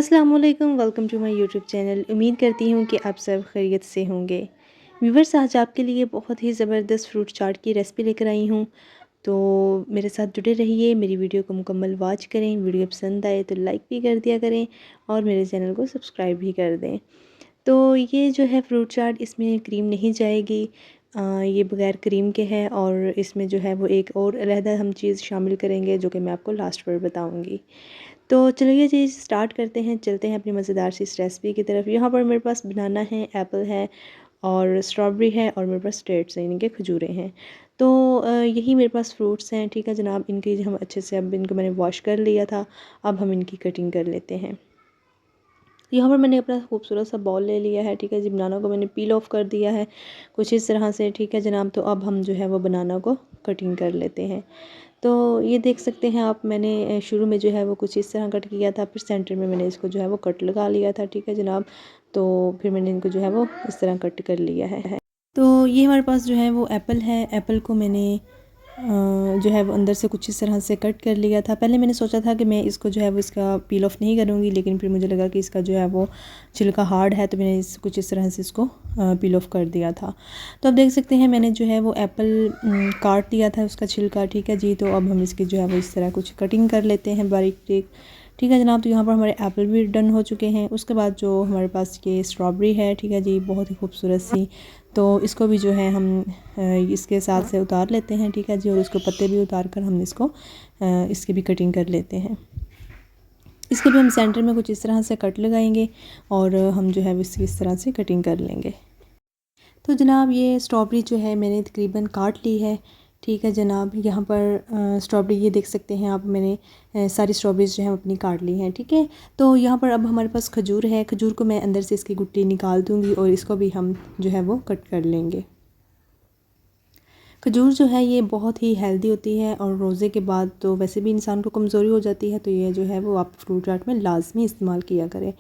अस्सलाम वालेकुम, welcome to my YouTube channel. उम्मीद करती हूँ कि आप सब खैरियत से होंगे। व्यूवर्स, आज आपके लिए बहुत ही ज़बरदस्त फ्रूट चाट की रेसिपी लेकर आई हूँ, तो मेरे साथ जुड़े रहिए। मेरी वीडियो को मुकम्मल वॉच करें। वीडियो पसंद आए तो लाइक भी कर दिया करें और मेरे चैनल को सब्सक्राइब भी कर दें। तो ये जो है फ्रूट चाट, इसमें क्रीम नहीं जाएगी। ये बग़ैर क्रीम के है और इसमें जो है वो एक और अलहदा हम चीज़ शामिल करेंगे जो कि मैं आपको लास्ट पर बताऊँगी। तो चलिए जी, स्टार्ट करते हैं, चलते हैं अपनी मज़ेदार सी इस रेसिपी की तरफ। यहाँ पर मेरे पास बनाना है, एप्पल है और स्ट्रॉबेरी है और मेरे पास डेट्स हैं, यानी कि खजूरें हैं। तो यही मेरे पास फ्रूट्स हैं, ठीक है जनाब। इनकी हम अच्छे से, अब इनको मैंने वॉश कर लिया था, अब हम इनकी कटिंग कर लेते हैं। यहाँ पर मैंने अपना खूबसूरत सा बॉल ले लिया है, ठीक है जी। बनाना को मैंने पील ऑफ कर दिया है कुछ इस तरह से, ठीक है जनाब। तो अब हम जो है वो बनाना को कटिंग कर लेते हैं। तो ये देख सकते हैं आप, मैंने शुरू में जो है वो कुछ इस तरह कट किया था, फिर सेंटर में मैंने इसको जो है वो कट लगा लिया था, ठीक है जनाब। तो फिर मैंने इनको जो है वो इस तरह कट कर लिया है। तो ये हमारे पास जो है वो एप्पल है। एप्पल को मैंने जो है वो अंदर से कुछ इस तरह से कट कर लिया था। पहले मैंने सोचा था कि मैं इसको जो है वो इसका पील ऑफ नहीं करूँगी, लेकिन फिर मुझे लगा कि इसका जो है वो छिलका हार्ड है, तो मैंने कुछ इस तरह से इसको पील ऑफ कर दिया था। तो अब देख सकते हैं मैंने जो है वो एप्पल काट दिया था उसका छिलका, ठीक है जी। तो अब हम इसकी जो है वो इस तरह कुछ कटिंग कर लेते हैं बारीक, ठीक है जनाब। तो यहाँ पर हमारे एप्पल भी डन हो चुके हैं। उसके बाद जो हमारे पास ये स्ट्रॉबेरी है, ठीक है जी, बहुत ही खूबसूरत सी। तो इसको भी जो है हम इसके साथ से उतार लेते हैं, ठीक है जी। और इसको पत्ते भी उतार कर हम इसको इसकी भी कटिंग कर लेते हैं। इसके भी हम सेंटर में कुछ इस तरह से कट लगाएंगे और हम जो है इसकी इस तरह से कटिंग कर लेंगे। तो जनाब ये स्ट्रॉबेरी जो है मैंने तकरीबन काट ली है, ठीक है जनाब। यहाँ पर स्ट्रॉबेरी ये देख सकते हैं आप, मैंने सारी स्ट्रॉबेरीज़ जो है अपनी काट ली हैं, ठीक है। तो यहाँ पर अब हमारे पास खजूर है। खजूर को मैं अंदर से इसकी गुट्टी निकाल दूँगी और इसको भी हम जो है वो कट कर लेंगे। खजूर जो है ये बहुत ही हेल्दी होती है और रोज़े के बाद तो वैसे भी इंसान को कमज़ोरी हो जाती है, तो ये जो है वो आप फ्रूट चाट में लाजमी इस्तेमाल किया करें,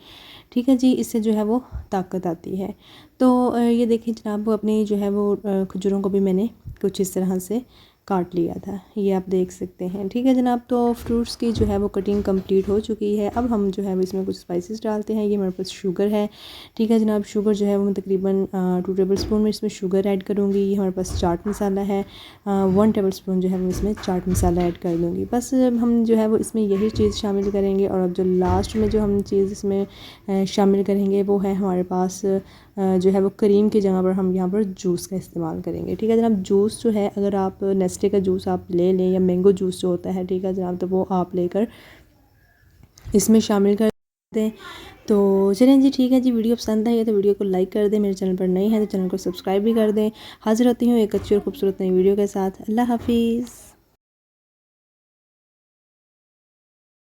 ठीक है जी। इससे जो है वो ताकत आती है। तो ये देखिए जनाब, वो अपनी जो है वो खजूरों को भी मैंने कुछ इस तरह से काट लिया था, ये आप देख सकते हैं, ठीक है जनाब। तो फ्रूट्स की जो है वो कटिंग कंप्लीट हो चुकी है। अब हम जो है वो इसमें कुछ स्पाइसेस डालते हैं। ये मेरे पास शुगर है, ठीक है जनाब। शुगर जो है वो मैं तकरीबन 2 टेबल स्पून में इसमें शुगर ऐड करूँगी। ये हमारे पास चाट मसाला है, 1 टेबल स्पून जो है वो इसमें चाट मसाला ऐड कर दूँगी। बस हम जो है वो इसमें यही चीज़ शामिल करेंगे। और अब जो लास्ट में जो हम चीज़ इसमें शामिल करेंगे वो है हमारे पास जो है वो क्रीम की जगह पर हम यहाँ पर जूस का इस्तेमाल करेंगे, ठीक है जनाब। जूस जो है, अगर आप नेस्ले का जूस आप ले लें या मैंगो जूस जो होता है, ठीक है जनाब, तो वो आप लेकर इसमें शामिल कर दें। तो चलें जी, ठीक है जी। वीडियो पसंद आई है तो वीडियो को लाइक कर दें। मेरे चैनल पर नए हैं तो चैनल को सब्सक्राइब भी कर दें। हाजिर होती हूँ एक अच्छी और खूबसूरत नई वीडियो के साथ। अल्लाह हाफिज़।